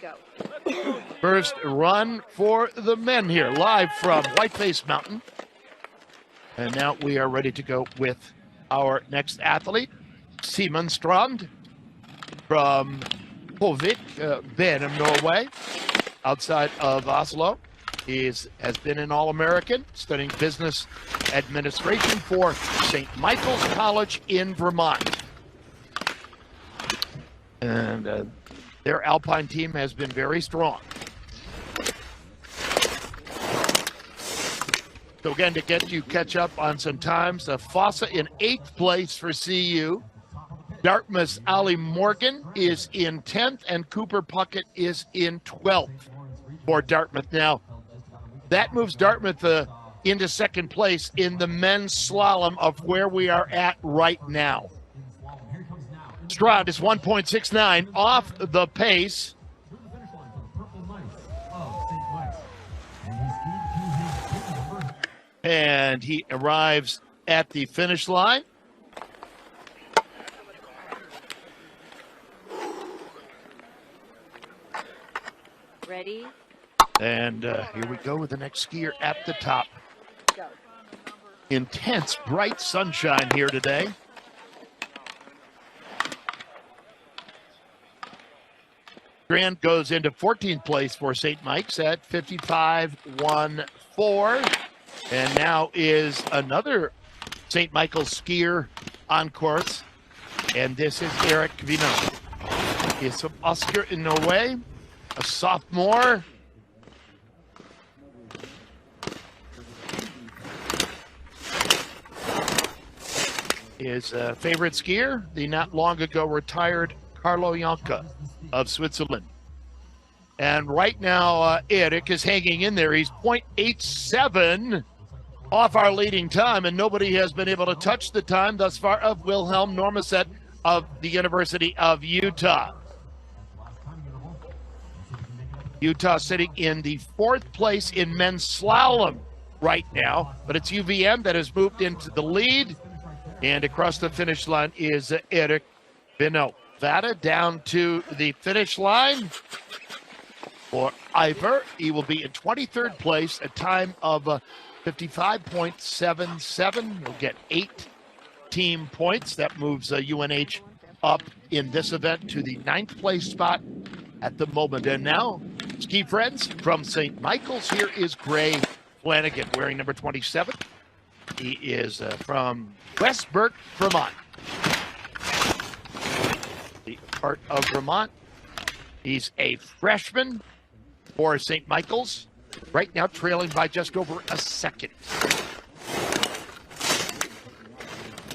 Go. First run for the men here, live from Whiteface Mountain. And now we are ready to go with our next athlete, Simen Strand from Hovik, Benham, Norway, outside of Oslo. He has been an All-American, studying business administration for St. Michael's College in Vermont. And their Alpine team has been very strong. So again, to catch up on some times, Fossa in 8th place for CU. Dartmouth's Ali Morgan is in 10th, and Cooper Puckett is in 12th for Dartmouth. Now, that moves Dartmouth into 2nd place in the men's slalom of where we are at right now. Strand is 1.69 off the pace. And he arrives at the finish line. Ready? And here we go with the next skier at the top. Go. Intense, bright sunshine here today. Strand goes into 14th place for St. Mike's at 55.14. And now is another St. Michael's skier on course. And this is Eirik Kveno. He's from Oscar in Norway, a sophomore. His favorite skier, the not long ago retired Carlo Janka of Switzerland. And right now, Eirik is hanging in there. He's 0.87 off our leading time, and nobody has been able to touch the time thus far of Wilhelm Normaset of the University of Utah. Utah sitting in the 4th place in men's slalom right now, but it's UVM that has moved into the lead, and across the finish line is Eirik Kveno. Vada down to the finish line for Ivor. He will be in 23rd place, a time of 55.77. He'll get 8 team points. That moves UNH up in this event to the 9th place spot at the moment. And now, ski friends from St. Michael's, here is Gray Flanagan wearing number 27. He is from Westburg, Vermont. The part of Vermont. He's a freshman for St. Michael's, right now trailing by just over a second.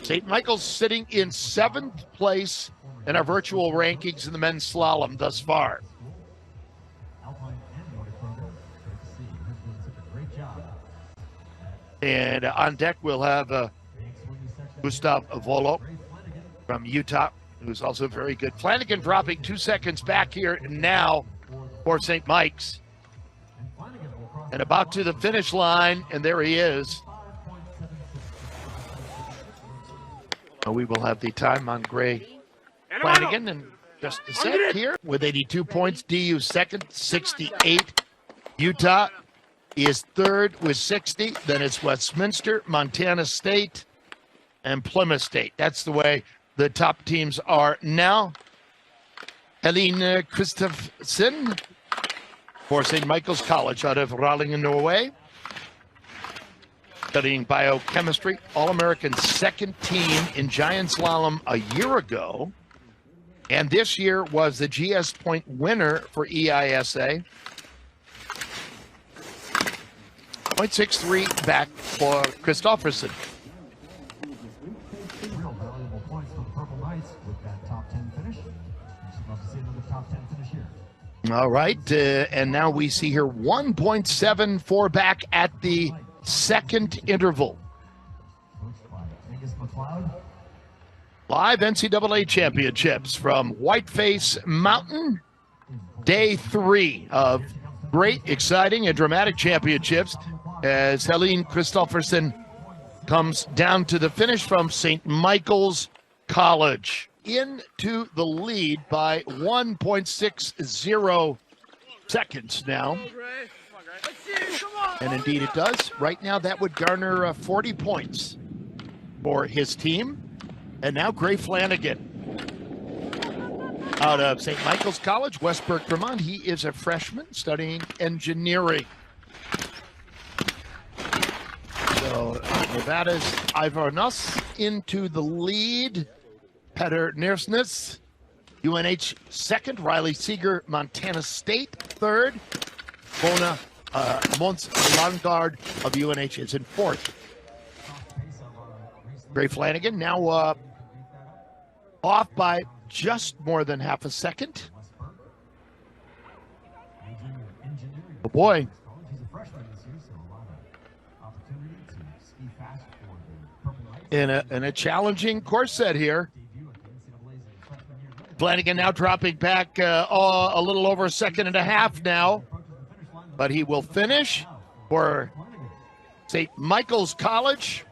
St. Michael's sitting in 7th place in our virtual rankings in the men's slalom thus far. And on deck, we'll have Gustav Volo from Utah, who's also very good. Flanagan dropping 2 seconds back here now for St. Mike's. And about to the finish line, and there he is. We will have the time on Gray Flanagan in just a sec here with 82 points. DU second, 68. Utah is third with 60. Then it's Westminster, Montana State, and Plymouth State. That's the way the top teams are now. Helene Kristoffersen for St. Michael's College out of Ralingen, Norway, studying biochemistry. All-American second team in giant slalom a year ago. And this year was the GS point winner for EISA. 0.63 back for Kristoffersen. Real valuable points for the Purple Knights with that top 10 finish. Just love to see another top 10 finish here. All right, and now we see here 1.74 back at the second interval. Live NCAA Championships from Whiteface Mountain. Day 3 of great, exciting, and dramatic championships as Helene Kristoffersen comes down to the finish from St. Michael's College. Into the lead by 1.60 seconds now. And indeed it does. Right now that would garner 40 points for his team. And now Gray Flanagan out of St. Michael's College, Westburg, Vermont. He is a freshman studying engineering. So Nevada's Ivor Nuss into the lead. Petter Nersness, UNH second. Riley Seeger, Montana State third. Bona Mons Langard of UNH is in fourth. Gray Flanagan now off by just more than half a second. Oh boy. In a challenging course set here. Flanagan now dropping back a little over a second and a half now. But he will finish for St. Michael's College.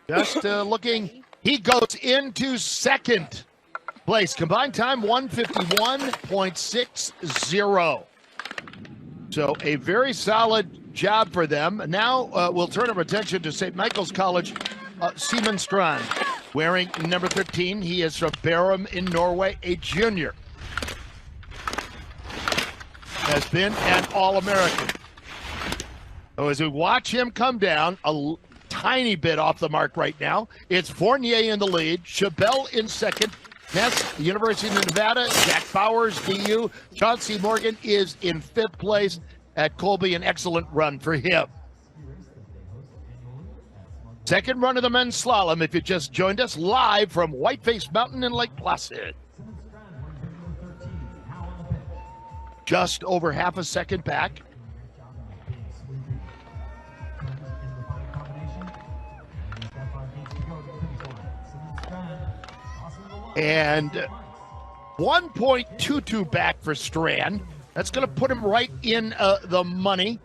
Just looking, he goes into second place. Combined time 151.60. So a very solid job for them. Now we'll turn our attention to St. Michael's College. Simen Strand, wearing number 13. He is from Bærum in Norway, a junior. Has been an All-American. So as we watch him come down, a tiny bit off the mark right now. It's Fournier in the lead, Chabelle in second, Ness, University of Nevada, Jack Bowers, DU, Chauncey Morgan is in fifth place at Colby, an excellent run for him. Second run of the men's slalom, if you just joined us, live from Whiteface Mountain in Lake Placid. Just over half a second back. And 1.22 back for Strand. That's going to put him right in the money.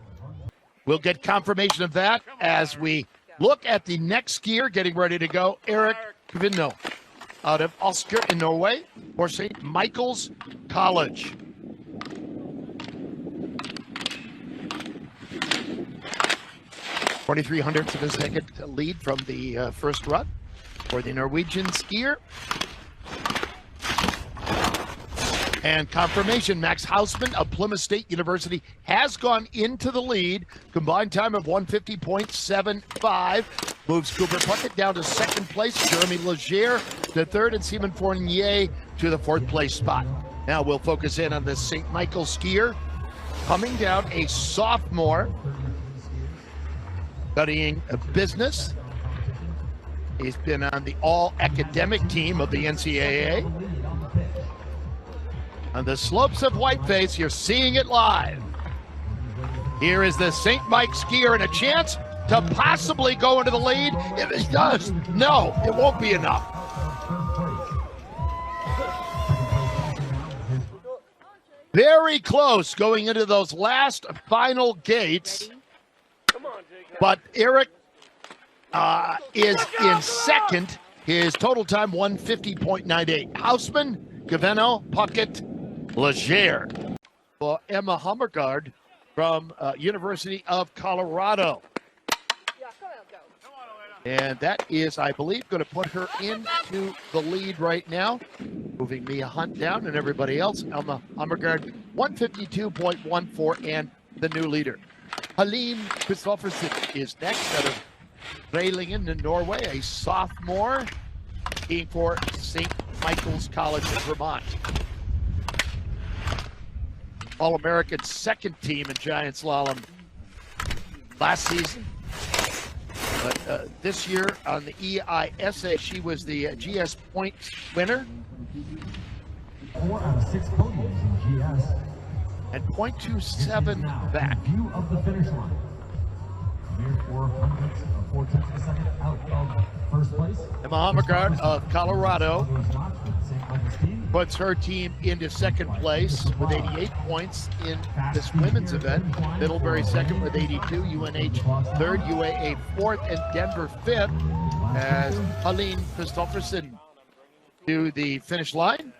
We'll get confirmation of that as we look at the next skier getting ready to go. Eirik Kveno out of Asker in Norway for St. Michael's College. .23 hundredths of a second lead from the first run for the Norwegian skier. And confirmation, Max Hausman of Plymouth State University has gone into the lead. Combined time of 150.75. Moves Cooper Puckett down to second place. Jeremy Leger to third, and Simon Fournier to the fourth place spot. Now we'll focus in on the St. Michael skier. Coming down, a sophomore, studying business. He's been on the all-academic team of the NCAA. On the slopes of Whiteface, you're seeing it live. Here is the St. Mike skier, and a chance to possibly go into the lead. If it does, no, it won't be enough. Very close going into those last final gates. But Eirik is in second. His total time 150.98. Hausman, Kveno, Puckett, Leger. For Emma Hammergaard from University of Colorado. And that is, I believe, going to put her into the lead right now. Moving Mia Hunt down and everybody else. Emma Hammergaard, 152.14, and the new leader. Helene Kristoffersen is next out of Veilingen in Norway, a sophomore, skiing for St. Michael's College in Vermont. All-American second team in giant slalom last season. But this year on the EISA, she was the GS point winner. 4 out of 6 podiums in GS. And .27 back. View of the finish line. Mere 4 hundredths of 4 tenths of a second out of first place. Emma Hammergaard of Colorado puts her team into second place with 88 points in this women's event. Middlebury second with 82, UNH third, UAA fourth, and Denver fifth as Helene Kristoffersen to the finish line.